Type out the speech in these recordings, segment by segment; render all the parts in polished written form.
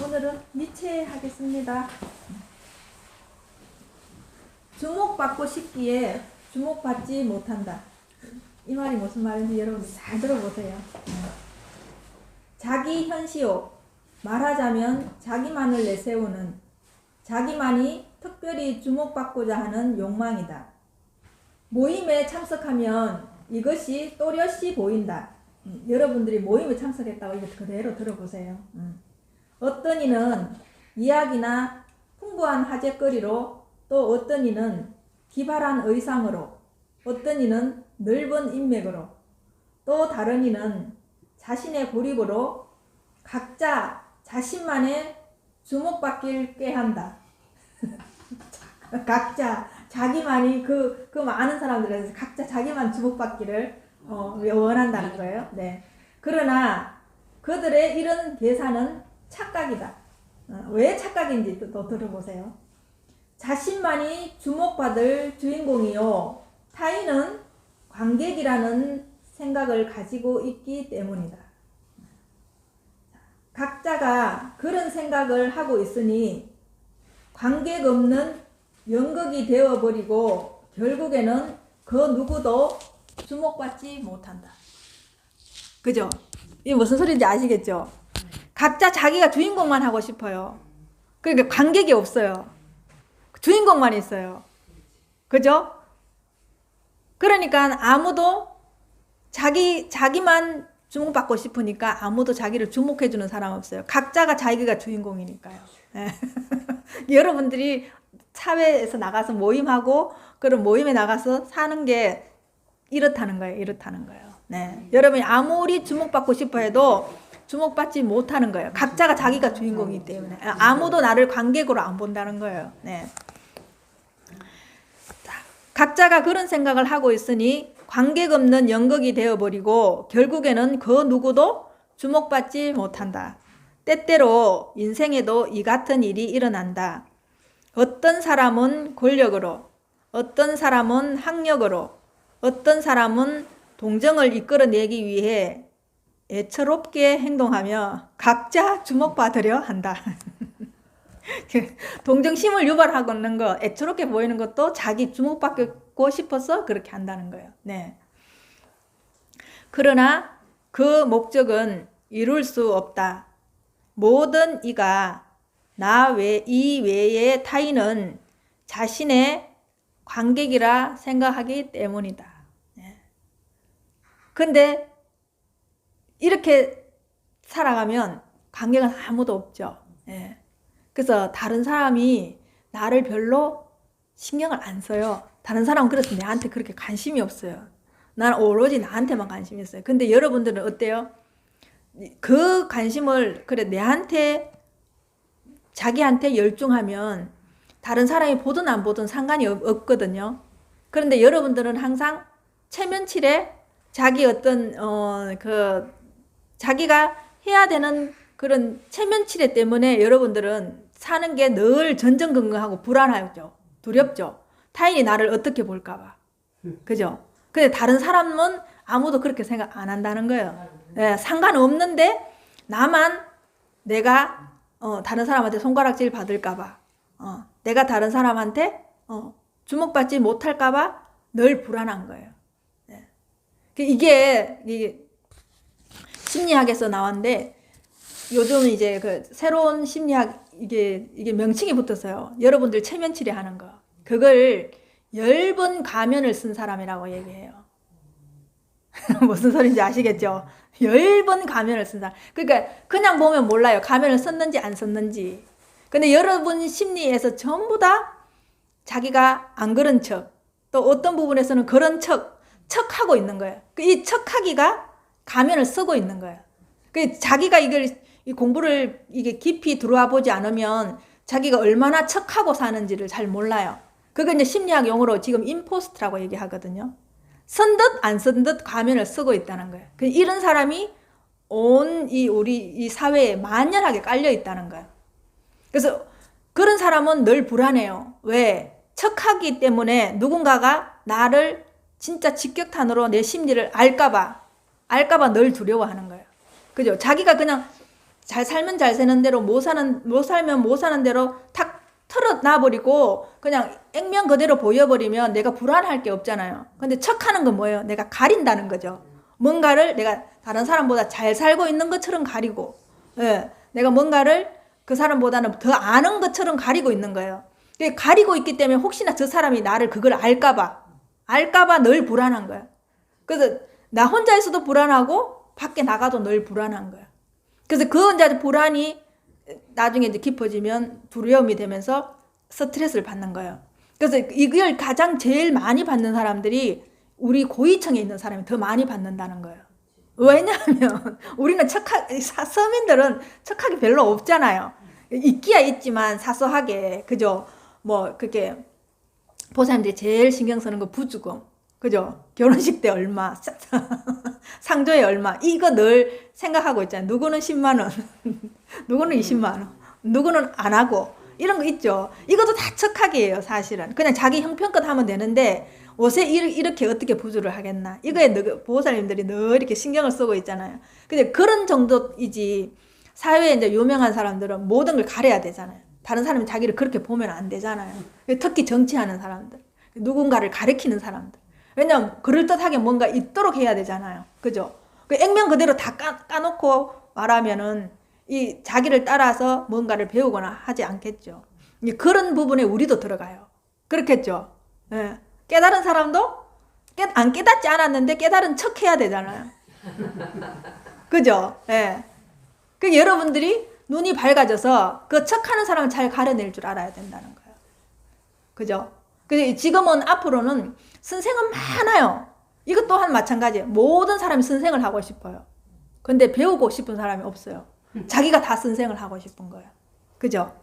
오늘은 니체 하겠습니다. 주목받고 싶기에 주목받지 못한다. 이 말이 무슨 말인지 여러분 잘 들어보세요. 자기 현시요, 말하자면 자기만을 내세우는, 자기만이 특별히 주목받고자 하는 욕망이다. 모임에 참석하면 이것이 또렷이 보인다. 여러분들이 모임에 참석했다고 이거 그대로 들어보세요. 어떤 이는 이야기나 풍부한 화제거리로, 또 어떤 이는 기발한 의상으로, 어떤 이는 넓은 인맥으로, 또 다른 이는 자신의 고립으로 각자 자신만의 주목받길 꾀한다. 각자 자기만이 그 많은 사람들에서 각자 자기만 주목받기를 원한다는 거예요. 네. 그러나 그들의 이런 계산은 착각이다. 왜 착각인지 또 들어보세요. 자신만이 주목받을 주인공이요, 타인은 관객이라는 생각을 가지고 있기 때문이다. 각자가 그런 생각을 하고 있으니 관객 없는 연극이 되어버리고 결국에는 그 누구도 주목받지 못한다. 그죠? 이게 무슨 소리인지 아시겠죠? 각자 자기가 주인공만 하고 싶어요. 그러니까 관객이 없어요. 주인공만 있어요. 그죠? 그러니까 아무도 자기만 주목받고 싶으니까 아무도 자기를 주목해주는 사람 없어요. 각자가 자기가 주인공이니까요. 네. 여러분들이 사회에서 나가서 모임하고 그런 모임에 나가서 사는 게 이렇다는 거예요. 이렇다는 거예요. 네. 여러분이 아무리 주목받고 싶어 해도 주목받지 못하는 거예요. 각자가 자기가 주인공이기 때문에 아무도 나를 관객으로 안 본다는 거예요. 네. 각자가 그런 생각을 하고 있으니 관객 없는 연극이 되어버리고 결국에는 그 누구도 주목받지 못한다. 때때로 인생에도 이 같은 일이 일어난다. 어떤 사람은 권력으로, 어떤 사람은 학력으로, 어떤 사람은 동정을 이끌어내기 위해 애처롭게 행동하며 각자 주목받으려 한다. 동정심을 유발하는 거, 애처롭게 보이는 것도 자기 주목받고 싶어서 그렇게 한다는 거예요. 네. 그러나 그 목적은 이룰 수 없다. 모든 이가 이 외의 타인은 자신의 관객이라 생각하기 때문이다. 근데 이렇게 살아가면 관객은 아무도 없죠. 예. 그래서 다른 사람이 나를 별로 신경을 안 써요. 다른 사람은 그래서 내한테 그렇게 관심이 없어요. 난 오로지 나한테만 관심이 있어요. 근데 여러분들은 어때요? 그 관심을 그래 자기한테 열중하면 다른 사람이 보든 안 보든 상관이 없거든요. 그런데 여러분들은 항상 체면칠에 자기 어떤 자기가 해야 되는 그런 체면치레 때문에 여러분들은 사는 게 늘 전전긍긍하고 불안하죠. 두렵죠. 타인이 나를 어떻게 볼까봐. 그죠? 근데 다른 사람은 아무도 그렇게 생각 안 한다는 거예요. 예, 상관없는데 나만 내가 다른 사람한테 손가락질 받을까봐, 내가 다른 사람한테 주목받지 못할까봐 늘 불안한 거예요. 예. 이게 심리학에서 나왔는데 요즘 이제 그 새로운 심리학 이게 명칭이 붙었어요. 여러분들 체면치레 하는 거. 그걸 10번 가면을 쓴 사람이라고 얘기해요. 무슨 소리인지 아시겠죠? 10번 가면을 쓴 사람. 그러니까 그냥 보면 몰라요. 가면을 썼는지 안 썼는지. 근데 여러분 심리에서 전부 다 자기가 안 그런 척, 또 어떤 부분에서는 그런 척하고 있는 거예요. 이 척하기가 가면을 쓰고 있는 거예요. 자기가 이 공부를 이게 깊이 들어와 보지 않으면 자기가 얼마나 척하고 사는지를 잘 몰라요. 그게 이제 심리학 용어로 지금 임포스트라고 얘기하거든요. 쓴 듯 안 쓴 듯 가면을 쓰고 있다는 거예요. 이런 사람이 우리 이 사회에 만연하게 깔려 있다는 거예요. 그래서 그런 사람은 늘 불안해요. 왜? 척하기 때문에 누군가가 나를 진짜 직격탄으로 내 심리를 알까봐 늘 두려워하는 거예요. 그죠? 자기가 그냥 잘 살면 잘 사는 대로 못 살면 못 사는 대로 탁 털어놔버리고 그냥 액면 그대로 보여버리면 내가 불안할 게 없잖아요. 근데 척하는 건 뭐예요? 내가 가린다는 거죠. 뭔가를 내가 다른 사람보다 잘 살고 있는 것처럼 가리고, 예, 내가 뭔가를 그 사람보다는 더 아는 것처럼 가리고 있는 거예요. 가리고 있기 때문에 혹시나 저 사람이 나를 그걸 알까봐 늘 불안한 거야. 그래서 나 혼자 있어도 불안하고 밖에 나가도 늘 불안한 거야. 그래서 그 이제 불안이 나중에 이제 깊어지면 두려움이 되면서 스트레스를 받는 거예요. 그래서 이걸 가장 제일 많이 받는 사람들이 우리 고위층에 있는 사람이 더 많이 받는다는 거예요. 왜냐하면 우리는 서민들은 척하기 별로 없잖아요. 있기야 있지만 사소하게, 그죠? 뭐 그렇게 보사님들이 제일 신경 쓰는 거 부주금, 그죠? 결혼식 때 얼마, 상조에 얼마, 이거 늘 생각하고 있잖아요. 누구는 10만 원, 누구는 20만 원, 누구는 안 하고, 이런 거 있죠. 이것도 다 척하기예요, 사실은. 그냥 자기 형편껏 하면 되는데 옷에 이렇게 어떻게 부주를 하겠나. 이거에 보호사님들이 늘 이렇게 신경을 쓰고 있잖아요. 근데 그런 정도이지, 사회에 이제 유명한 사람들은 모든 걸 가려야 되잖아요. 다른 사람이 자기를 그렇게 보면 안 되잖아요. 특히 정치하는 사람들, 누군가를 가리키는 사람들. 왜냐면 그럴듯하게 뭔가 있도록 해야 되잖아요. 그죠? 그 액면 그대로 다 까놓고 말하면은 이 자기를 따라서 뭔가를 배우거나 하지 않겠죠. 그런 부분에 우리도 들어가요. 그렇겠죠? 예. 깨달은 사람도 안 깨닫지 않았는데 깨달은 척 해야 되잖아요. 그죠? 예. 그 여러분들이 눈이 밝아져서 그 척하는 사람을 잘 가려낼 줄 알아야 된다는 거예요. 그죠? 근데 지금은 앞으로는 선생은 많아요. 이것 또한 마찬가지예요. 모든 사람이 선생을 하고 싶어요. 근데 배우고 싶은 사람이 없어요. 자기가 다 선생을 하고 싶은 거예요. 그죠?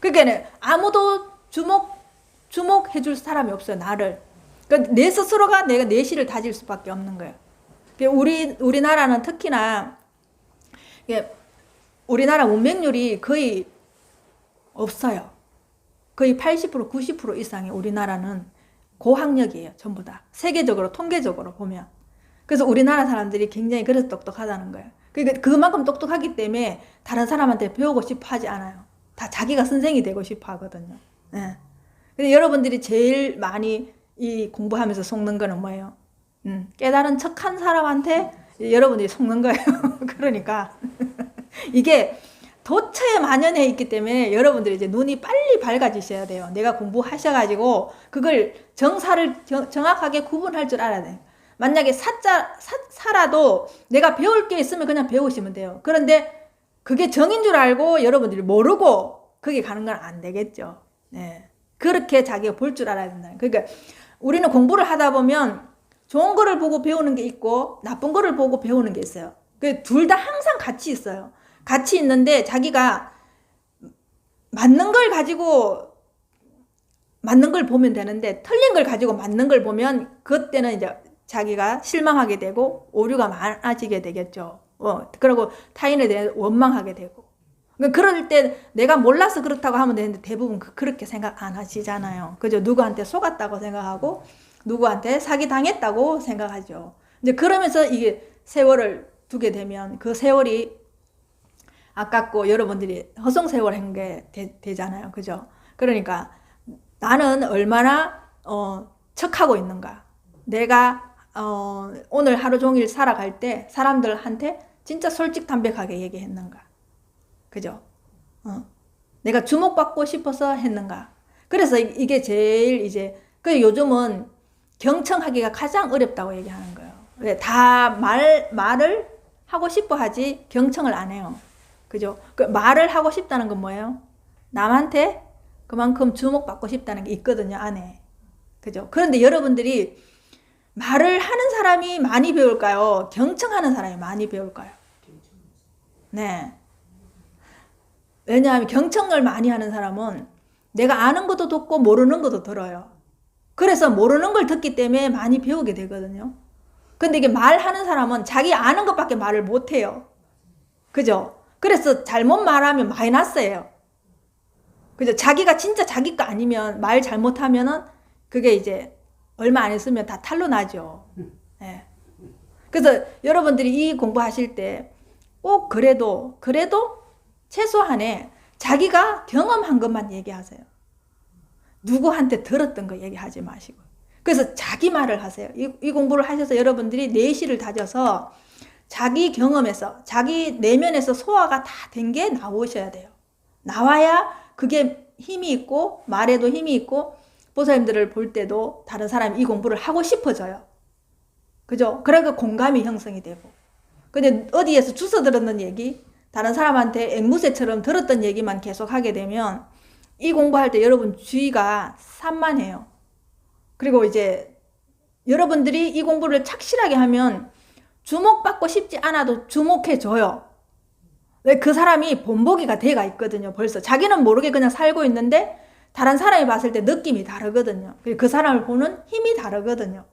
그러니까 아무도 주목해 줄 사람이 없어요. 나를. 그러니까 내 스스로가 내가 내실을 다질 수밖에 없는 거예요. 우리나라는 특히나 우리나라 문맹률이 거의 없어요. 거의 80% 90% 이상의 우리나라는 고학력이에요. 전부 다. 세계적으로 통계적으로 보면. 그래서 우리나라 사람들이 굉장히 그래서 똑똑하다는 거예요. 그러니까 그만큼 똑똑하기 때문에 다른 사람한테 배우고 싶어 하지 않아요. 다 자기가 선생이 되고 싶어 하거든요. 네. 근데 여러분들이 제일 많이 이 공부하면서 속는 거는 뭐예요? 깨달은 척한 사람한테 여러분들이 속는 거예요. 그러니까 이게 도처에 만연해 있기 때문에 여러분들이 이제 눈이 빨리 밝아지셔야 돼요. 내가 공부하셔가지고 그걸 정확하게 구분할 줄 알아야 돼요. 만약에 사라도 내가 배울 게 있으면 그냥 배우시면 돼요. 그런데 그게 정인 줄 알고 여러분들이 모르고 그게 가는 건 안 되겠죠. 네. 그렇게 자기가 볼 줄 알아야 된다. 그러니까 우리는 공부를 하다 보면 좋은 거를 보고 배우는 게 있고 나쁜 거를 보고 배우는 게 있어요. 둘 다 항상 같이 있어요. 같이 있는데 자기가 맞는 걸 가지고 맞는 걸 보면 되는데 틀린 걸 가지고 맞는 걸 보면 그때는 이제 자기가 실망하게 되고 오류가 많아지게 되겠죠. 그리고 타인에 대해 원망하게 되고. 그럴 때 내가 몰라서 그렇다고 하면 되는데 대부분 그렇게 생각 안 하시잖아요. 그죠? 누구한테 속았다고 생각하고 누구한테 사기당했다고 생각하죠. 이제 그러면서 이게 세월을 두게 되면 그 세월이 아깝고 여러분들이 허송세월 한 게 되잖아요. 그죠? 그러니까 나는 얼마나 척하고 있는가. 내가 오늘 하루 종일 살아갈 때 사람들한테 진짜 솔직담백하게 얘기했는가. 그죠? 내가 주목받고 싶어서 했는가. 그래서 이게 제일 이제 요즘은 경청하기가 가장 어렵다고 얘기하는 거예요. 왜? 다 말을 하고 싶어 하지 경청을 안 해요. 그죠? 말을 하고 싶다는 건 뭐예요? 남한테 그만큼 주목받고 싶다는 게 있거든요, 안에. 그죠? 그런데 여러분들이 말을 하는 사람이 많이 배울까요? 경청하는 사람이 많이 배울까요? 네. 왜냐하면 경청을 많이 하는 사람은 내가 아는 것도 듣고 모르는 것도 들어요. 그래서 모르는 걸 듣기 때문에 많이 배우게 되거든요. 근데 이게 말하는 사람은 자기 아는 것밖에 말을 못 해요. 그죠? 그래서 잘못 말하면 마이너스예요. 그죠? 자기가 진짜 자기 거 아니면 말 잘못하면은 그게 이제 얼마 안 있으면 다 탄로 나죠. 네. 그래서 여러분들이 이 공부하실 때 꼭 그래도 최소한에 자기가 경험한 것만 얘기하세요. 누구한테 들었던 거 얘기하지 마시고. 그래서 자기 말을 하세요. 이 공부를 하셔서 여러분들이 내실을 다져서 자기 경험에서, 자기 내면에서 소화가 다 된 게 나오셔야 돼요. 나와야 그게 힘이 있고, 말에도 힘이 있고, 보살님들을 볼 때도 다른 사람이 이 공부를 하고 싶어져요. 그죠? 그러니까 공감이 형성이 되고. 근데 어디에서 주워 들었는 얘기, 다른 사람한테 앵무새처럼 들었던 얘기만 계속 하게 되면 이 공부할 때 여러분 주의가 산만해요. 그리고 이제 여러분들이 이 공부를 착실하게 하면 주목받고 싶지 않아도 주목해줘요. 왜? 그 사람이 본보기가 돼가 있거든요. 벌써 자기는 모르게 그냥 살고 있는데 다른 사람이 봤을 때 느낌이 다르거든요. 그 사람을 보는 힘이 다르거든요.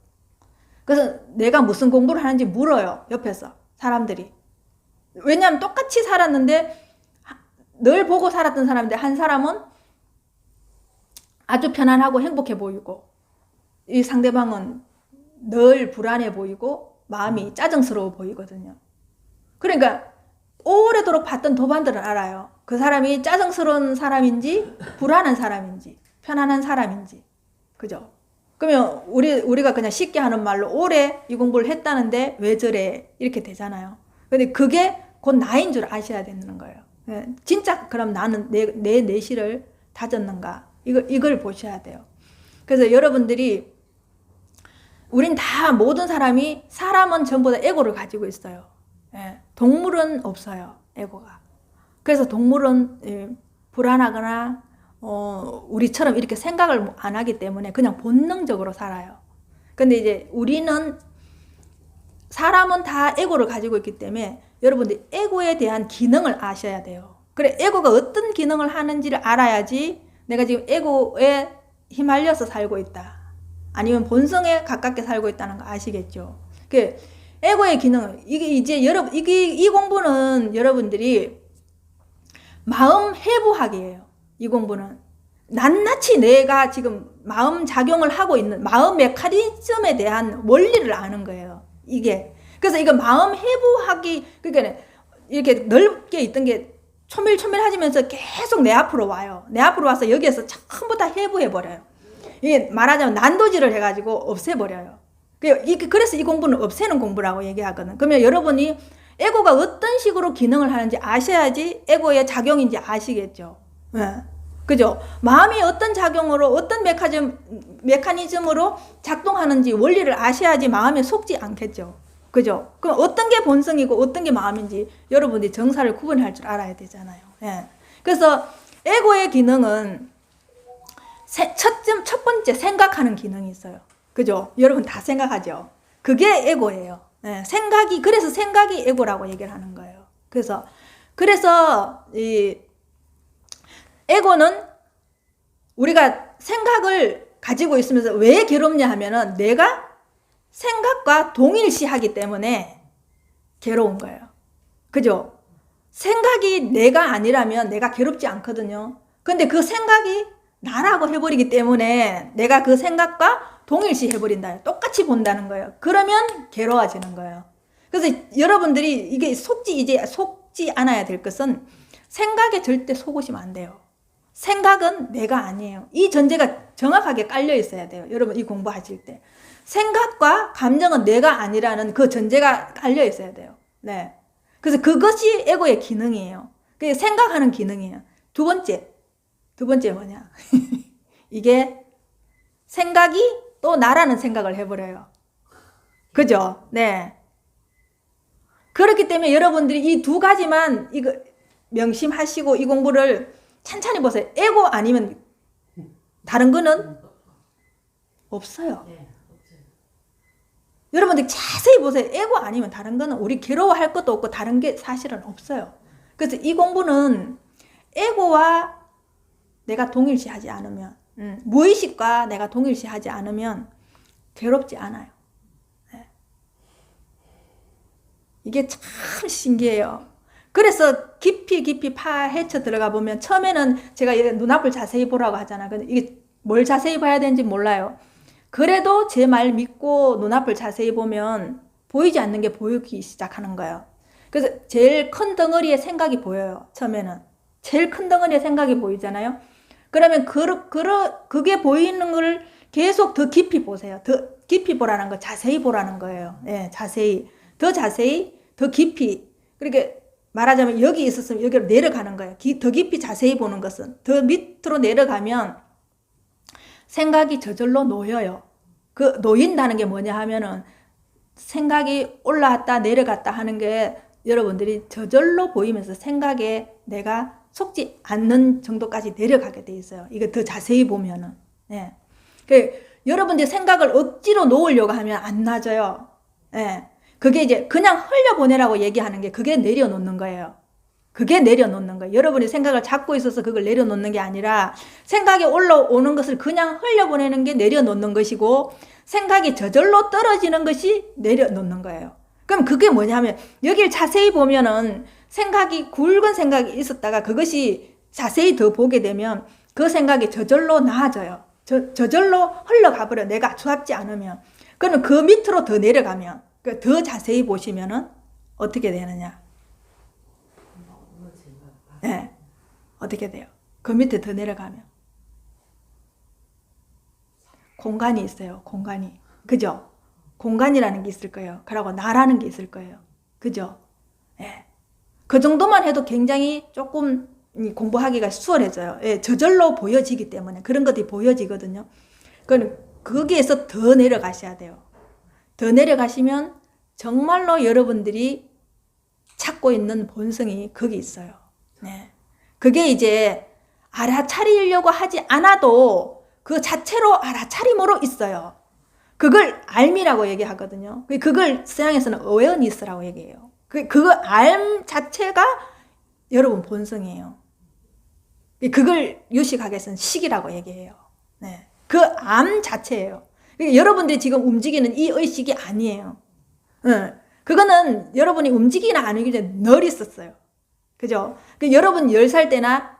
그래서 내가 무슨 공부를 하는지 물어요. 옆에서 사람들이. 왜냐하면 똑같이 살았는데 늘 보고 살았던 사람인데 한 사람은 아주 편안하고 행복해 보이고 이 상대방은 늘 불안해 보이고 마음이 짜증스러워 보이거든요. 그러니까 오래도록 봤던 도반들은 알아요. 그 사람이 짜증스러운 사람인지 불안한 사람인지 편안한 사람인지. 그죠? 그러면 우리가 그냥 쉽게 하는 말로 오래 이 공부를 했다는데 왜 저래 이렇게 되잖아요. 근데 그게 곧 나인 줄 아셔야 되는 거예요. 진짜 그럼 나는 내 내실을 다졌는가 이걸 보셔야 돼요. 그래서 여러분들이 우린 다 모든 사람은 전부 다 에고를 가지고 있어요. 동물은 없어요. 에고가. 그래서 동물은 불안하거나 우리처럼 이렇게 생각을 안 하기 때문에 그냥 본능적으로 살아요. 근데 이제 사람은 다 에고를 가지고 있기 때문에 여러분들 에고에 대한 기능을 아셔야 돼요. 그래, 에고가 어떤 기능을 하는지를 알아야지 내가 지금 에고에 휘말려서 살고 있다. 아니면 본성에 가깝게 살고 있다는 거 아시겠죠? 그 에고의 기능은 이 공부는 여러분들이 마음 해부학이에요. 이 공부는 낱낱이 내가 지금 마음 작용을 하고 있는 마음 메커니즘에 대한 원리를 아는 거예요. 이게 그래서 이거 마음 해부학이 그러니까 이렇게 넓게 있던 게 초밀초밀해지면서 계속 내 앞으로 와요. 내 앞으로 와서 여기에서 전부 다 해부해 버려요. 이게 말하자면 난도질을 해가지고 없애버려요. 그래서 이 공부는 없애는 공부라고 얘기하거든. 그러면 여러분이 에고가 어떤 식으로 기능을 하는지 아셔야지 에고의 작용인지 아시겠죠. 그죠? 마음이 어떤 작용으로 어떤 메커니즘으로 작동하는지 원리를 아셔야지 마음에 속지 않겠죠. 그죠? 그럼 어떤 게 본성이고 어떤 게 마음인지 여러분들이 정사를 구분할 줄 알아야 되잖아요. 그래서 에고의 기능은 첫 번째 생각하는 기능이 있어요. 그죠? 여러분 다 생각하죠? 그게 에고예요. 그래서 생각이 에고라고 얘기를 하는 거예요. 그래서 이 에고는 우리가 생각을 가지고 있으면서 왜 괴롭냐 하면은 내가 생각과 동일시하기 때문에 괴로운 거예요. 그죠? 생각이 내가 아니라면 내가 괴롭지 않거든요. 근데 그 생각이 나라고 해버리기 때문에 내가 그 생각과 동일시 해버린다. 똑같이 본다는 거예요. 그러면 괴로워지는 거예요. 그래서 여러분들이 이게 속지 않아야 될 것은 생각에 절대 속으시면 안 돼요. 생각은 내가 아니에요. 이 전제가 정확하게 깔려 있어야 돼요. 여러분 이 공부하실 때. 생각과 감정은 내가 아니라는 그 전제가 깔려 있어야 돼요. 네. 그래서 그것이 에고의 기능이에요. 그게 생각하는 기능이에요. 두 번째 뭐냐? 이게 생각이 또 나라는 생각을 해버려요. 그죠? 네. 그렇기 때문에 여러분들이 이 두 가지만 이거 명심하시고 이 공부를 찬찬히 보세요. 에고 아니면 다른 거는 없어요. 여러분들 자세히 보세요. 에고 아니면 다른 거는 우리 괴로워할 것도 없고 다른 게 사실은 없어요. 그래서 이 공부는 에고와 내가 동일시하지 않으면 무의식과 내가 동일시하지 않으면 괴롭지 않아요. 네. 이게 참 신기해요. 그래서 깊이 파헤쳐 들어가 보면 처음에는 제가 눈앞을 자세히 보라고 하잖아. 근데 이게 뭘 자세히 봐야 되는지 몰라요. 그래도 제 말 믿고 눈앞을 자세히 보면 보이지 않는 게 보이기 시작하는 거예요. 그래서 제일 큰 덩어리의 생각이 보여요. 처음에는. 제일 큰 덩어리의 생각이 보이잖아요. 그러면 그게 보이는 걸 계속 더 깊이 보세요. 더 깊이 보라는 거, 자세히 보라는 거예요. 예, 자세히. 더 자세히, 더 깊이. 그렇게 말하자면 여기 있었으면 여기로 내려가는 거예요. 더 깊이 자세히 보는 것은. 더 밑으로 내려가면 생각이 저절로 놓여요. 그 놓인다는 게 뭐냐 하면은 생각이 올라왔다 내려갔다 하는 게 여러분들이 저절로 보이면서 생각에 내가 속지 않는 정도까지 내려가게 돼 있어요. 이거 더 자세히 보면은. 예. 여러분들이 생각을 억지로 놓으려고 하면 안 나아져요. 예. 그게 이제 그냥 흘려보내라고 얘기하는 게 그게 내려놓는 거예요. 그게 내려놓는 거예요. 여러분이 생각을 잡고 있어서 그걸 내려놓는 게 아니라 생각이 올라오는 것을 그냥 흘려보내는 게 내려놓는 것이고 생각이 저절로 떨어지는 것이 내려놓는 거예요. 그럼 그게 뭐냐면 여기를 자세히 보면은 생각이 굵은 생각이 있었다가 그것이 자세히 더 보게 되면 그 생각이 저절로 나아져요. 저절로 흘러가 버려. 내가 잡지 않으면. 그러면 그 밑으로 더 내려가면 더 자세히 보시면은 어떻게 되느냐? 네, 어떻게 돼요? 그 밑에 더 내려가면 공간이 있어요. 공간이. 그죠? 공간이라는 게 있을 거예요. 그리고 나라는 게 있을 거예요. 그죠? 예. 그 정도만 해도 굉장히 조금 공부하기가 수월해져요. 예, 저절로 보여지기 때문에 그런 것들이 보여지거든요. 거기에서 더 내려가셔야 돼요. 더 내려가시면 정말로 여러분들이 찾고 있는 본성이 거기 있어요. 네. 그게 이제 알아차리려고 하지 않아도 그 자체로 알아차림으로 있어요. 그걸 알미라고 얘기하거든요. 그걸 서양에서는 awareness라고 얘기해요. 그거 알 자체가 여러분 본성이에요. 그걸 유식학에서는 식이라고 얘기해요. 네. 그 암 자체예요. 여러분들이 지금 움직이는 이 의식이 아니에요. 그거는 여러분이 움직이나 안 움직이나 늘 있었어요. 그죠? 여러분 10살 때나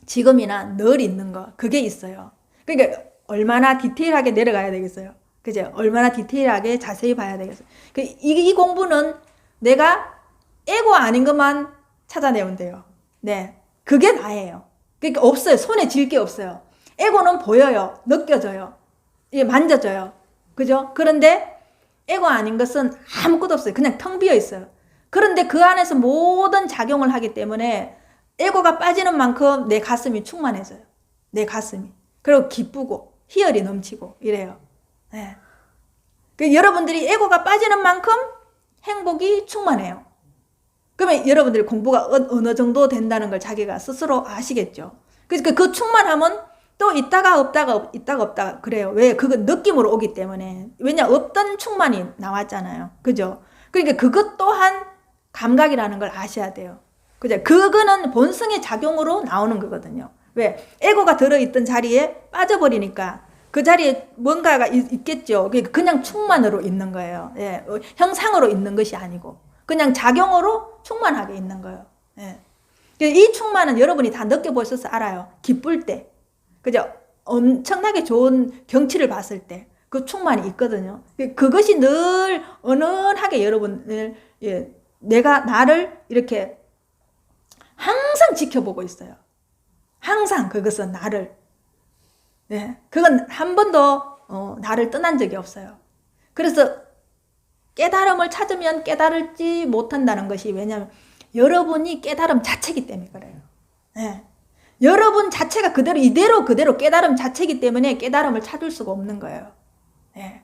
지금이나 늘 있는 거, 그게 있어요. 그러니까 얼마나 디테일하게 내려가야 되겠어요. 그죠? 얼마나 디테일하게 자세히 봐야 되겠어요. 이 공부는 내가 에고 아닌 것만 찾아내면 돼요. 네. 그게 나예요. 그러니까 없어요. 손에 쥘 게 없어요. 에고는 보여요. 느껴져요. 만져져요. 그죠? 그런데 에고 아닌 것은 아무것도 없어요. 그냥 텅 비어 있어요. 그런데 그 안에서 모든 작용을 하기 때문에 에고가 빠지는 만큼 내 가슴이 충만해져요. 내 가슴이. 그리고 기쁘고 희열이 넘치고 이래요. 네. 여러분들이 에고가 빠지는 만큼 행복이 충만해요. 그러면 여러분들이 공부가 어느 정도 된다는 걸 자기가 스스로 아시겠죠. 그러니까 그 충만함은 또 있다가 없다가 그래요. 왜? 그건 느낌으로 오기 때문에. 왜냐? 없던 충만이 나왔잖아요. 그죠? 그러니까 그것 또한 감각이라는 걸 아셔야 돼요. 그죠? 그거는 본성의 작용으로 나오는 거거든요. 왜? 에고가 들어있던 자리에 빠져버리니까 그 자리에 뭔가가 있겠죠. 그냥 충만으로 있는 거예요. 예. 형상으로 있는 것이 아니고 그냥 작용으로 충만하게 있는 거예요. 예. 이 충만은 여러분이 다 느껴보셔서 알아요. 기쁠 때. 그죠? 엄청나게 좋은 경치를 봤을 때 그 충만이 있거든요. 그것이 늘 은은하게 여러분을, 예, 나를 이렇게 항상 지켜보고 있어요. 항상 그것은 나를. 예, 그건 한 번도 나를 떠난 적이 없어요. 그래서 깨달음을 찾으면 깨달을지 못한다는 것이 왜냐하면 여러분이 깨달음 자체이기 때문에 그래요. 예. 여러분 자체가 이대로 깨달음 자체이기 때문에 깨달음을 찾을 수가 없는 거예요. 예.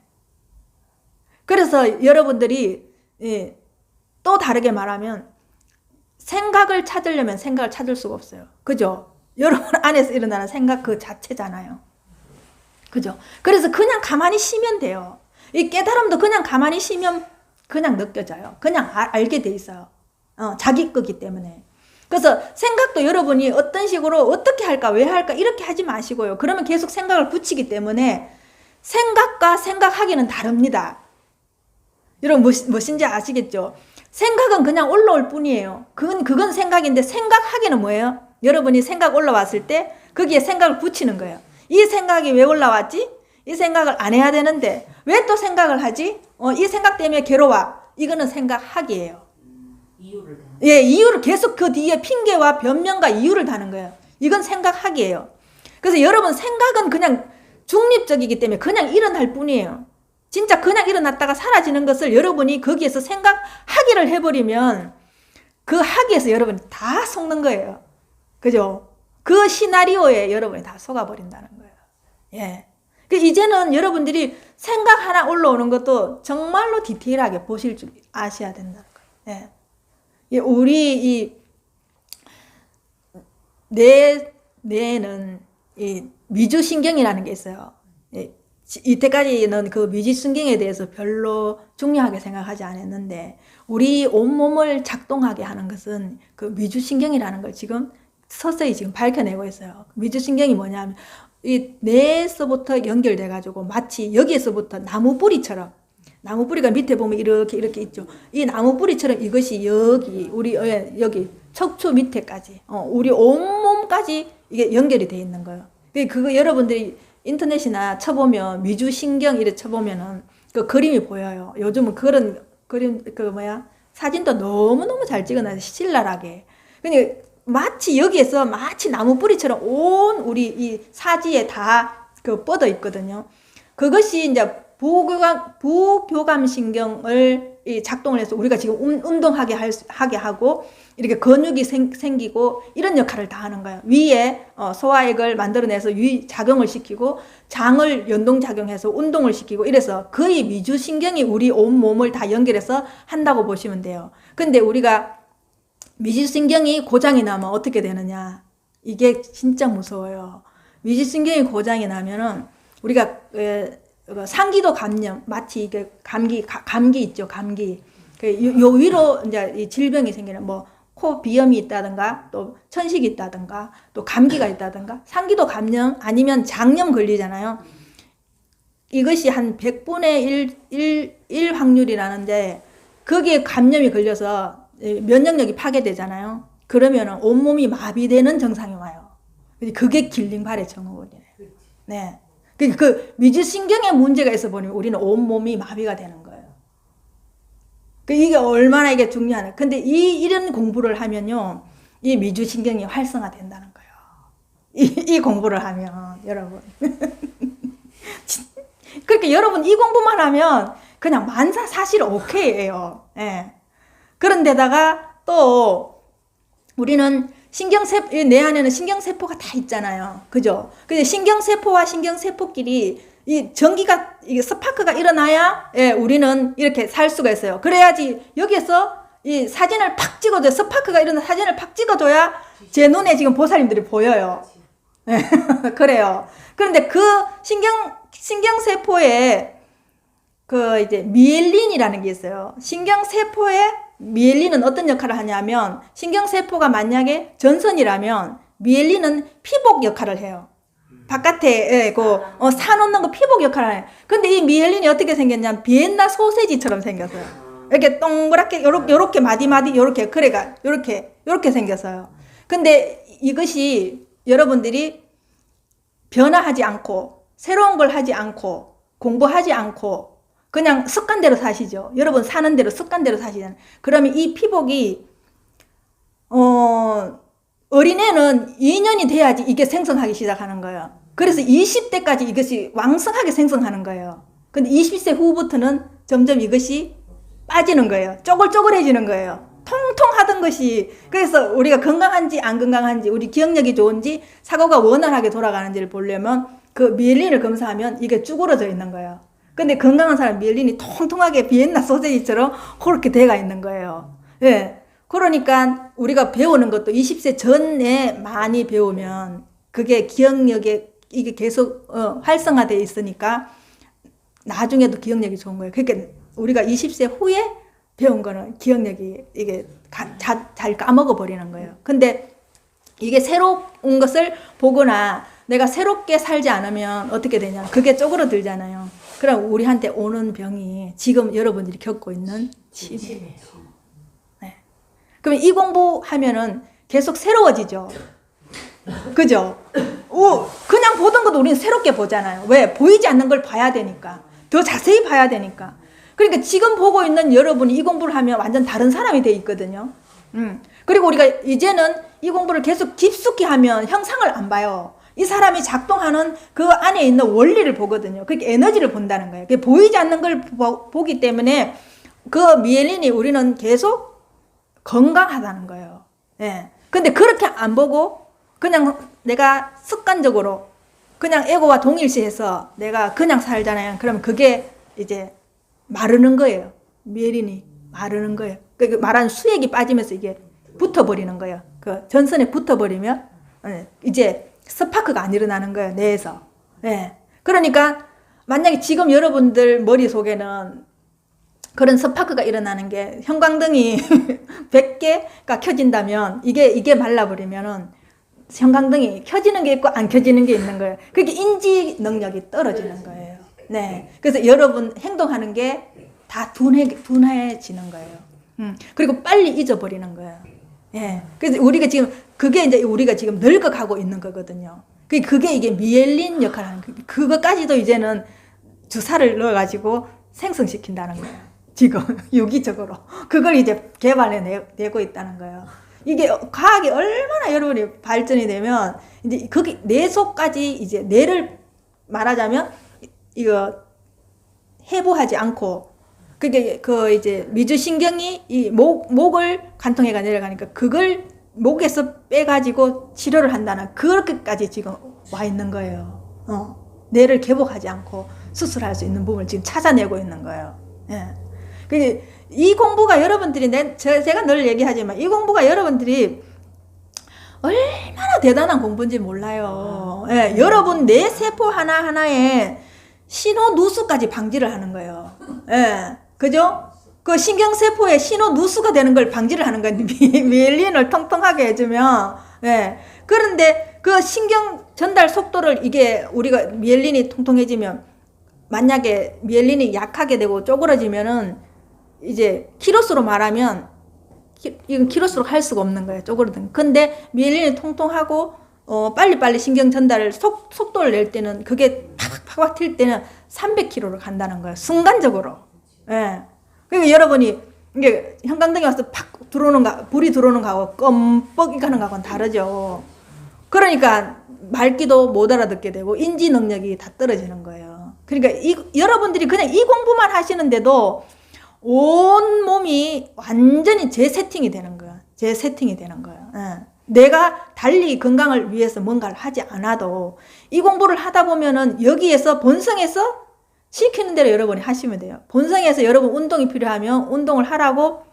그래서 여러분들이, 예, 또 다르게 말하면 생각을 찾으려면 생각을 찾을 수가 없어요. 그죠? 여러분 안에서 일어나는 생각 그 자체잖아요. 그죠? 그래서 그냥 가만히 쉬면 돼요. 이 깨달음도 그냥 가만히 쉬면 그냥 느껴져요. 그냥 알게 돼 있어요. 자기 거기 때문에. 그래서 생각도 여러분이 어떤 식으로 어떻게 할까 왜 할까 이렇게 하지 마시고요. 그러면 계속 생각을 붙이기 때문에 생각과 생각하기는 다릅니다. 여러분 무엇인지 아시겠죠? 생각은 그냥 올라올 뿐이에요. 그건 생각인데 생각하기는 뭐예요? 여러분이 생각 올라왔을 때 거기에 생각을 붙이는 거예요. 이 생각이 왜 올라왔지? 이 생각을 안 해야 되는데 왜 또 생각을 하지? 이 생각 때문에 괴로워. 이거는 생각하기예요. 예, 이유를 계속 그 뒤에 핑계와 변명과 이유를 다는 거예요. 이건 생각하기예요. 그래서 여러분 생각은 그냥 중립적이기 때문에 그냥 일어날 뿐이에요. 진짜 그냥 일어났다가 사라지는 것을 여러분이 거기에서 생각하기를 해버리면 그 하기에서 여러분이 다 속는 거예요. 그죠? 그 시나리오에 여러분이 다 속아버린다는 거예요. 예. 이제는 여러분들이 생각 하나 올라오는 것도 정말로 디테일하게 보실 줄 아셔야 된다는 거예요. 예. 우리 뇌는 이 미주신경이라는 게 있어요. 예. 이때까지는 그 미주신경에 대해서 별로 중요하게 생각하지 않았는데 우리 온몸을 작동하게 하는 것은 그 미주신경이라는 걸 지금 서서히 지금 밝혀내고 있어요. 미주신경이 뭐냐면 이 뇌에서부터 연결돼 가지고 마치 여기에서부터 나무 뿌리처럼, 나무 뿌리가 밑에 보면 이렇게 있죠. 이 나무 뿌리처럼 이것이 우리 여기 척추 밑에까지 우리 온몸까지 이게 연결이 돼 있는 거예요. 그거 여러분들이 인터넷이나 쳐보면 미주신경 이렇게 쳐보면은 그 그림이 보여요. 요즘은 그런 그림 사진도 너무너무 잘 찍어놔서 신랄하게. 그러니까 마치 여기에서 마치 나무 뿌리처럼 온 우리 이 사지에 다 그 뻗어 있거든요. 그것이 이제 부교감신경을 작동을 해서 우리가 지금 운동하게 하게 하고 이렇게 근육이 생기고 이런 역할을 다 하는 거예요. 위에 소화액을 만들어내서 위 작용을 시키고 장을 연동작용해서 운동을 시키고 이래서 거의 미주신경이 우리 온몸을 다 연결해서 한다고 보시면 돼요. 근데 우리가 미주신경이 고장이 나면 어떻게 되느냐. 이게 진짜 무서워요. 미주신경이 고장이 나면은 우리가 상기도 감염, 마치 이게 감기 있죠, 감기. 요 위로 이제 이 질병이 생기는 코 비염이 있다든가 또 천식이 있다든가 또 감기가 있다든가 상기도 감염 아니면 장염 걸리잖아요. 이것이 한 100분의 1 확률이라는데 거기에 감염이 걸려서 면역력이 파괴되잖아요. 그러면은 온몸이 마비되는 증상이 와요. 그게 길링발의 증후군이에요. 네. 그 미주신경에 문제가 있어 보니 우리는 온몸이 마비가 되는 거예요. 이게 얼마나 이게 중요하냐. 근데 이런 공부를 하면요. 이 미주신경이 활성화된다는 거예요. 이 공부를 하면, 여러분. 그러니까 여러분 이 공부만 하면 그냥 만사사실 오케이예요. 예. 그런데다가 또 우리는 내 안에는 신경세포가 다 있잖아요. 그죠? 근데 신경세포와 신경세포끼리 이 전기가, 이게 스파크가 일어나야, 예, 우리는 이렇게 살 수가 있어요. 그래야지 여기에서 이 사진을 팍 찍어줘야, 스파크가 일어나 사진을 팍 찍어줘야 제 눈에 지금 보살님들이 보여요. 예, 그래요. 그런데 그 신경세포에 이제 미엘린이라는 게 있어요. 신경세포에 미엘린은 어떤 역할을 하냐면 신경세포가 만약에 전선이라면 미엘린은 피복 역할을 해요. 바깥에 사놓는 거 피복 역할을 해요. 근데 이 미엘린이 어떻게 생겼냐면 비엔나 소세지처럼 생겼어요. 이렇게 동그랗게 요렇게 마디마디 요렇게 그래가 요렇게 생겼어요. 근데 이것이 여러분들이 변화하지 않고 새로운 걸 하지 않고 공부하지 않고 그냥 습관대로 사시죠. 여러분 사는 대로 습관대로 사시잖아요. 그러면 이 피복이 어린애는 2년이 돼야지 이게 생성하기 시작하는 거예요. 그래서 20대까지 이것이 왕성하게 생성하는 거예요. 근데 20세 후부터는 점점 이것이 빠지는 거예요. 쪼글쪼글해지는 거예요. 통통하던 것이. 그래서 우리가 건강한지 안 건강한지, 우리 기억력이 좋은지, 사고가 원활하게 돌아가는지를 보려면 그 미엘린을 검사하면 이게 쭈그러져 있는 거예요. 근데 건강한 사람 미엘린이 통통하게 비엔나 소세지처럼 그렇게 돼가 있는 거예요. 예. 그러니까 우리가 배우는 것도 20세 전에 많이 배우면 그게 기억력에 이게 계속 활성화되어 있으니까 나중에도 기억력이 좋은 거예요. 그러니까 우리가 20세 후에 배운 거는 기억력이 이게 잘 까먹어 버리는 거예요. 근데 이게 새로운 것을 보거나 내가 새롭게 살지 않으면 어떻게 되냐. 그게 쪼그러들잖아요. 그럼 우리한테 오는 병이 지금 여러분들이 겪고 있는 치매예요. 네. 그럼 이 공부하면은 계속 새로워지죠. 그죠? 그냥 보던 것도 우리는 새롭게 보잖아요. 왜? 보이지 않는 걸 봐야 되니까. 더 자세히 봐야 되니까. 그러니까 지금 보고 있는 여러분이 이 공부를 하면 완전 다른 사람이 돼 있거든요. 그리고 우리가 이제는 이 공부를 계속 깊숙이 하면 형상을 안 봐요. 이 사람이 작동하는 그 안에 있는 원리를 보거든요. 그렇게 에너지를 본다는 거예요. 보이지 않는 걸 보기 때문에 그 미엘린이 우리는 계속 건강하다는 거예요. 예. 근데 그렇게 안 보고 그냥 내가 습관적으로 그냥 에고와 동일시해서 내가 그냥 살잖아요. 그러면 그게 이제 마르는 거예요. 미엘린이 마르는 거예요. 그 말하는 수액이 빠지면서 이게 붙어버리는 거예요. 그 전선에 붙어버리면 이제 스파크가 안 일어나는 거예요. 뇌에서. 예. 그러니까 만약에 지금 여러분들 머릿속에는 그런 스파크가 일어나는 게 형광등이 100개가 켜진다면 이게 말라버리면은 형광등이 켜지는 게 있고 안 켜지는 게 있는 거예요. 그렇게 인지 능력이 떨어지는 거예요. 네. 그래서 여러분 행동하는 게 다 둔해지는 거예요. 그리고 빨리 잊어버리는 거예요. 예. 그래서 우리가 지금 그게 이제 우리가 지금 늙어가고 있는 거거든요. 그게 이게 미엘린 역할을 하는 거예요. 그것까지도 이제는 주사를 넣어가지고 생성시킨다는 거예요. 지금 유기적으로 그걸 이제 개발해내고 있다는 거예요. 이게 과학이 얼마나 여러분이 발전이 되면 이제 거기 뇌 속까지 이제 뇌를 말하자면 이거 해부하지 않고 그게 그 이제 미주신경이 이 목을 관통해가 내려가니까 그걸 목에서 빼가지고 치료를 한다는 그렇게까지 지금 와 있는 거예요. 뇌를 개복하지 않고 수술할 수 있는 부분을 지금 찾아내고 있는 거예요. 예. 이 공부가 여러분들이 제가 늘 얘기하지만 이 공부가 여러분들이 얼마나 대단한 공부인지 몰라요. 예. 여러분 뇌 세포 하나하나에 신호 누수까지 방지를 하는 거예요. 예. 그죠? 그 신경세포에 신호 누수가 되는 걸 방지를 하는 거예요. 미엘린을 통통하게 해주면. 예. 그런데 그 신경 전달 속도를 이게 우리가 미엘린이 통통해지면 만약에 미엘린이 약하게 되고 쪼그러지면은 이제 키로수로 말하면 이건 키로수로 할 수가 없는 거예요. 쪼그러든. 근데 미엘린이 통통하고 빨리빨리 신경 전달을 속도를 낼 때는 그게 팍팍팍 튈 때는 300km로 간다는 거예요. 순간적으로. 예. 그러니까 여러분이 이게 형광등이 와서 팍 들어오는 불이 들어오는 거하고 껌뻑이 가는 거하고는 다르죠. 그러니까 말귀도 못 알아듣게 되고 인지 능력이 다 떨어지는 거예요. 그러니까 여러분들이 그냥 이 공부만 하시는데도 온 몸이 완전히 재세팅이 되는 거예요. 재세팅이 되는 거예요. 예. 내가 달리 건강을 위해서 뭔가를 하지 않아도 이 공부를 하다 보면은 여기에서 본성에서 시키는 대로 여러분이 하시면 돼요. 본성에서 여러분 운동이 필요하면 운동을 하라고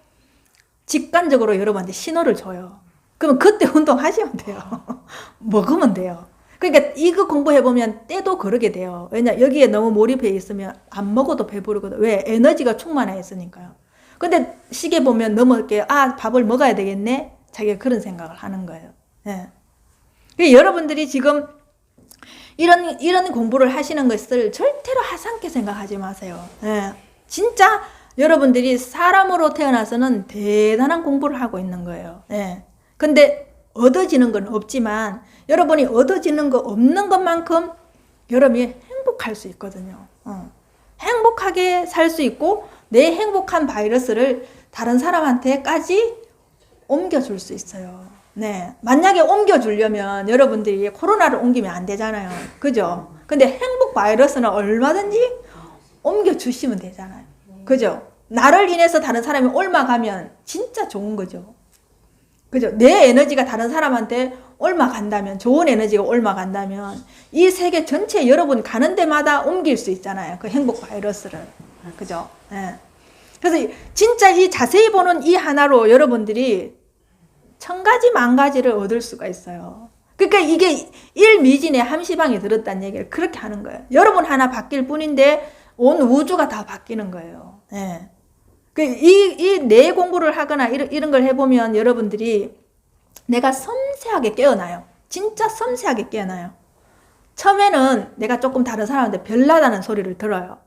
직관적으로 여러분한테 신호를 줘요. 그러면 그때 운동하시면 돼요. 먹으면 돼요. 그러니까 이거 공부해보면 때도 그러게 돼요. 왜냐 여기에 너무 몰입해 있으면 안 먹어도 배부르거든. 왜? 에너지가 충만해 있으니까요. 근데 시계 보면 넘어게 밥을 먹어야 되겠네? 자기가 그런 생각을 하는 거예요. 예. 그러니까 여러분들이 지금 이런 공부를 하시는 것을 절대로 하찮게 생각하지 마세요. 예. 진짜 여러분들이 사람으로 태어나서는 대단한 공부를 하고 있는 거예요. 예. 근데 얻어지는 건 없지만 여러분이 얻어지는 거 없는 것만큼 여러분이 행복할 수 있거든요. 행복하게 살 수 있고 내 행복한 바이러스를 다른 사람한테까지 옮겨줄 수 있어요. 네. 만약에 옮겨주려면 여러분들이 코로나를 옮기면 안 되잖아요. 그죠? 근데 행복 바이러스는 얼마든지 옮겨주시면 되잖아요. 그죠? 나를 인해서 다른 사람이 옮아가면 진짜 좋은 거죠. 그죠? 내 에너지가 다른 사람한테 옮아간다면, 좋은 에너지가 옮아간다면 이 세계 전체 여러분 가는 데마다 옮길 수 있잖아요. 그 행복 바이러스를. 그죠? 네. 그래서 진짜 이 자세히 보는 이 하나로 여러분들이 1000가지 만가지를 얻을 수가 있어요. 그러니까 이게 일미진의 함시방이 들었다는 얘기를 그렇게 하는 거예요. 여러분 하나 바뀔 뿐인데 온 우주가 다 바뀌는 거예요. 네. 이 뇌 공부를 하거나 이런 걸 해보면 여러분들이 내가 섬세하게 깨어나요. 진짜 섬세하게 깨어나요. 처음에는 내가 조금 다른 사람한테 별나다는 소리를 들어요.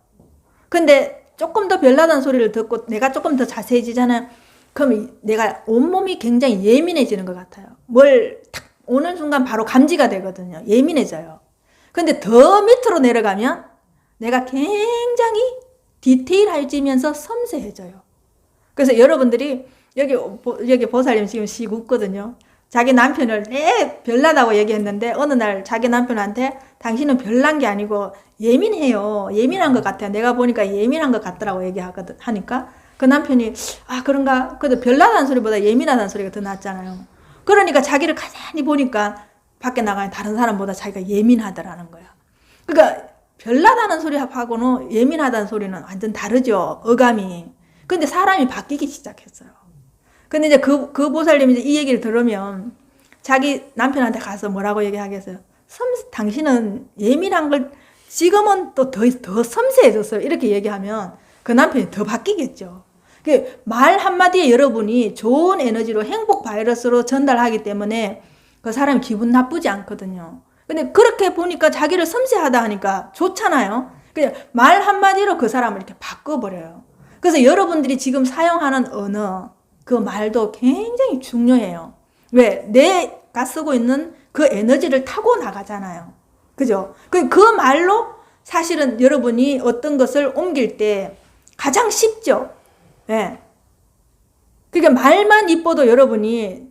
근데 조금 더 별나다는 소리를 듣고 내가 조금 더 자세해지잖아요. 그럼 내가 온몸이 굉장히 예민해지는 것 같아요. 뭘 탁 오는 순간 바로 감지가 되거든요. 예민해져요. 근데 더 밑으로 내려가면 내가 굉장히 디테일해지면서 섬세해져요. 그래서 여러분들이 여기 보살님 지금 씩 웃거든요. 자기 남편을 별나다고 얘기했는데 어느 날 자기 남편한테 당신은 별난 게 아니고 예민해요. 예민한 것 같아요. 내가 보니까 예민한 것 같더라고 하니까 그 남편이 그런가? 그래도 별나다는 소리보다 예민하다는 소리가 더 낫잖아요. 그러니까 자기를 가만히 보니까 밖에 나가는 다른 사람보다 자기가 예민하더라는 거야. 그러니까 별나다는 소리하고는 예민하다는 소리는 완전 다르죠. 어감이. 근데 사람이 바뀌기 시작했어요. 근데 이제 그 보살님이 이제 이 얘기를 들으면 자기 남편한테 가서 뭐라고 얘기하겠어요? 당신은 예민한 걸 지금은 또 더 섬세해졌어요. 이렇게 얘기하면 그 남편이 더 바뀌겠죠. 말 한마디에 여러분이 좋은 에너지로 행복 바이러스로 전달하기 때문에 그 사람이 기분 나쁘지 않거든요. 근데 그렇게 보니까 자기를 섬세하다 하니까 좋잖아요. 그냥 말 한마디로 그 사람을 이렇게 바꿔버려요. 그래서 여러분들이 지금 사용하는 언어, 그 말도 굉장히 중요해요. 왜? 내가 쓰고 있는 그 에너지를 타고 나가잖아요. 그죠? 그 말로 사실은 여러분이 어떤 것을 옮길 때 가장 쉽죠? 예. 그러니까 말만 이뻐도 여러분이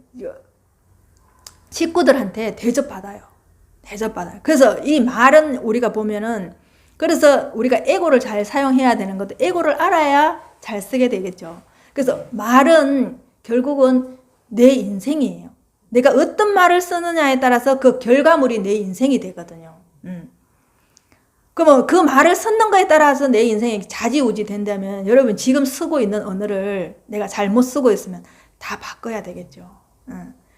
식구들한테 대접받아요. 그래서 이 말은 우리가 보면은, 그래서 우리가 에고를 잘 사용해야 되는 것도 에고를 알아야 잘 쓰게 되겠죠. 그래서 말은 결국은 내 인생이에요. 내가 어떤 말을 쓰느냐에 따라서 그 결과물이 내 인생이 되거든요. 그러면 그 말을 쓰는 거에 따라서 내 인생이 좌지우지 된다면 여러분 지금 쓰고 있는 언어를 내가 잘못 쓰고 있으면 다 바꿔야 되겠죠.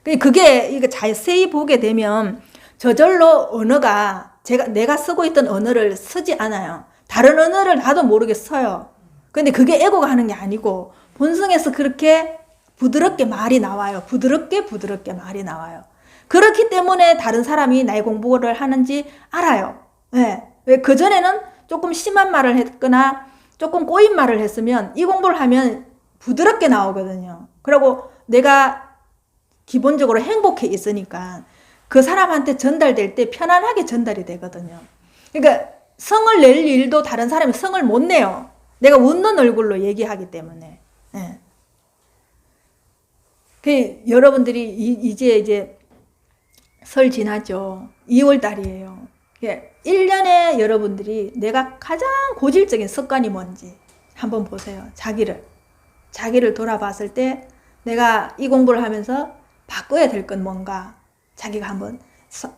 그게 이거 자세히 보게 되면 저절로 언어가 내가 쓰고 있던 언어를 쓰지 않아요. 다른 언어를 나도 모르게 써요. 근데 그게 에고가 하는 게 아니고 본성에서 그렇게 부드럽게 말이 나와요. 부드럽게 말이 나와요. 그렇기 때문에 다른 사람이 나의 공부를 하는지 알아요. 네. 왜 그전에는 조금 심한 말을 했거나 조금 꼬인 말을 했으면 이 공부를 하면 부드럽게 나오거든요. 그리고 내가 기본적으로 행복해 있으니까 그 사람한테 전달될 때 편안하게 전달이 되거든요. 그러니까 성을 낼 일도 다른 사람이 성을 못 내요. 내가 웃는 얼굴로 얘기하기 때문에. 네. 여러분들이 이제 설 지났죠. 2월 달이에요. 1년에 여러분들이 내가 가장 고질적인 습관이 뭔지 한번 보세요. 자기를 돌아봤을 때 내가 이 공부를 하면서 바꿔야 될 건 뭔가 자기가 한번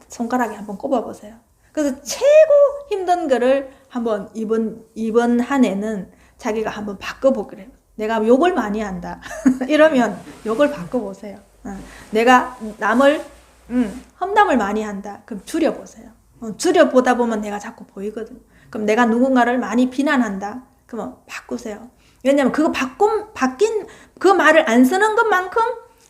손가락에 한번 꼽아보세요. 그래서 최고 힘든 거를 한번 이번 한 해는 자기가 한번 바꿔보기로 해요. 내가 욕을 많이 한다. 이러면 욕을 바꿔보세요. 내가 남을 험담을 많이 한다. 그럼 줄여보세요. 줄여보다 보면 내가 자꾸 보이거든. 그럼 내가 누군가를 많이 비난한다. 그러면 바꾸세요. 왜냐면 그거 바뀐 그 말을 안 쓰는 것만큼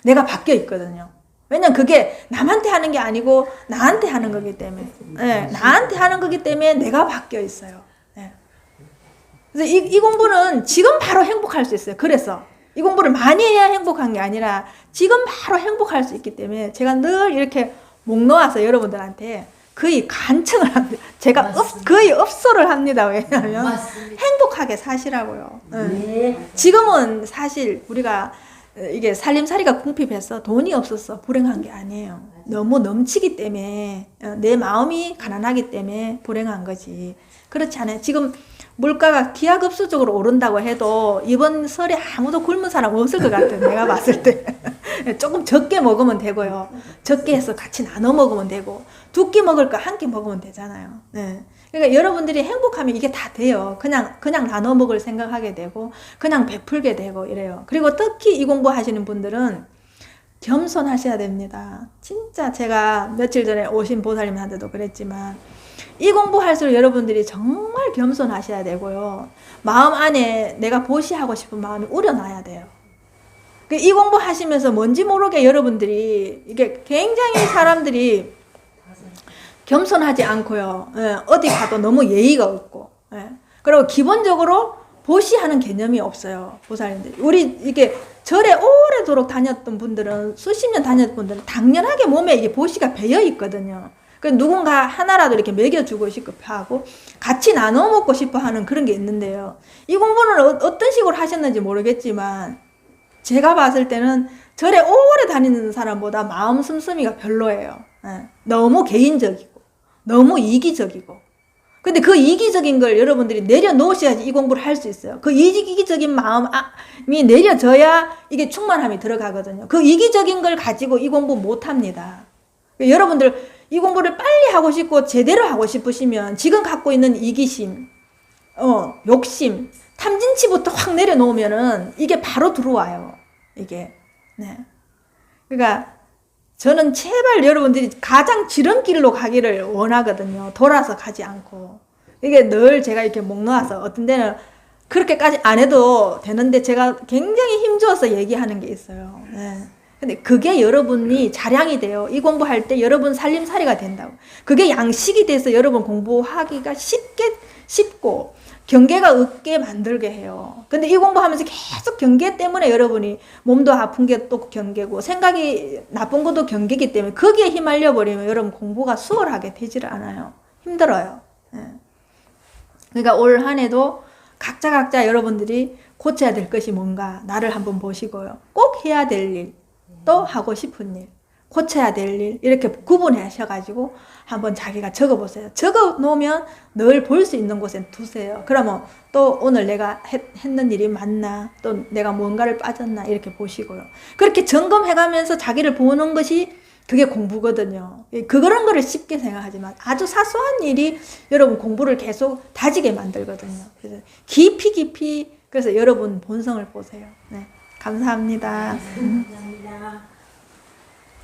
내가 바뀌어 있거든요. 왜냐면 그게 남한테 하는 게 아니고 나한테 하는 거기 때문에. 네, 나한테 하는 거기 때문에 내가 바뀌어 있어요. 네. 그래서 이 공부는 지금 바로 행복할 수 있어요. 그래서 이 공부를 많이 해야 행복한 게 아니라 지금 바로 행복할 수 있기 때문에 제가 늘 이렇게 목 놓아서 여러분들한테 거의 간청을 합니다. 제가 거의 업소를 합니다. 왜냐하면 맞습니다. 행복하게 사시라고요. 네. 지금은 사실 우리가 이게 살림살이가 궁핍해서 돈이 없어서 불행한 게 아니에요. 너무 넘치기 때문에 내 마음이 가난하기 때문에 불행한 거지. 그렇지 않아요. 지금 물가가 기하급수적으로 오른다고 해도 이번 설에 아무도 굶은 사람 없을 것 같아요. 내가 봤을 때. 조금 적게 먹으면 되고요. 적게 해서 같이 나눠 먹으면 되고 두 끼 먹을 거 한 끼 먹으면 되잖아요. 네. 그러니까 여러분들이 행복하면 이게 다 돼요. 그냥 나눠 먹을 생각하게 되고 그냥 베풀게 되고 이래요. 그리고 특히 이 공부하시는 분들은 겸손하셔야 됩니다. 진짜 제가 며칠 전에 오신 보살님한테도 그랬지만 이 공부할수록 여러분들이 정말 겸손하셔야 되고요. 마음 안에 내가 보시하고 싶은 마음이 우러나야 돼요. 이 공부하시면서 뭔지 모르게 여러분들이 이게 굉장히 사람들이 겸손하지 않고요. 예, 어디 가도 너무 예의가 없고, 예. 그리고 기본적으로 보시하는 개념이 없어요. 보살님들. 우리 이게 절에 오래도록 다녔던 분들은 수십 년 다녔던 분들은 당연하게 몸에 이게 보시가 배어 있거든요. 누군가 하나라도 이렇게 먹여주고 싶어 하고 같이 나눠 먹고 싶어 하는 그런 게 있는데요. 이 공부는 어떤 식으로 하셨는지 모르겠지만 제가 봤을 때는 절에 오래 다니는 사람보다 마음 씀씀이가 별로예요. 예. 너무 개인적이고 너무 이기적이고. 근데 그 이기적인 걸 여러분들이 내려놓으셔야지 이 공부를 할 수 있어요. 그 이기적인 마음이 내려져야 이게 충만함이 들어가거든요. 그 이기적인 걸 가지고 이 공부 못합니다. 여러분들 이 공부를 빨리 하고 싶고 제대로 하고 싶으시면 지금 갖고 있는 이기심, 욕심, 탐진치부터 확 내려놓으면은 이게 바로 들어와요. 이게. 네. 그러니까 저는 제발 여러분들이 가장 지름길로 가기를 원하거든요. 돌아서 가지 않고. 이게 늘 제가 이렇게 목 놓아서 어떤 데는 그렇게까지 안 해도 되는데 제가 굉장히 힘줘서 얘기하는 게 있어요. 네. 근데 그게 여러분이 자량이 돼요. 이 공부할 때 여러분 살림살이가 된다고. 그게 양식이 돼서 여러분 공부하기가 쉽고 경계가 없게 만들게 해요. 근데 이 공부하면서 계속 경계 때문에 여러분이 몸도 아픈 게 또 경계고 생각이 나쁜 것도 경계이기 때문에 거기에 휘말려 버리면 여러분 공부가 수월하게 되질 않아요. 힘들어요. 네. 그러니까 올 한 해도 각자 여러분들이 고쳐야 될 것이 뭔가 나를 한번 보시고요. 꼭 해야 될 일, 또 하고 싶은 일, 고쳐야 될 일 이렇게 구분하셔가지고 한번 자기가 적어보세요. 적어놓으면 늘 볼 수 있는 곳에 두세요. 그러면 또 오늘 내가 했는 일이 맞나, 또 내가 뭔가를 빠졌나 이렇게 보시고요. 그렇게 점검해가면서 자기를 보는 것이 그게 공부거든요. 그런 거를 쉽게 생각하지만 아주 사소한 일이 여러분 공부를 계속 다지게 만들거든요. 그래서 깊이 그래서 여러분 본성을 보세요. 네, 감사합니다. 감사합니다.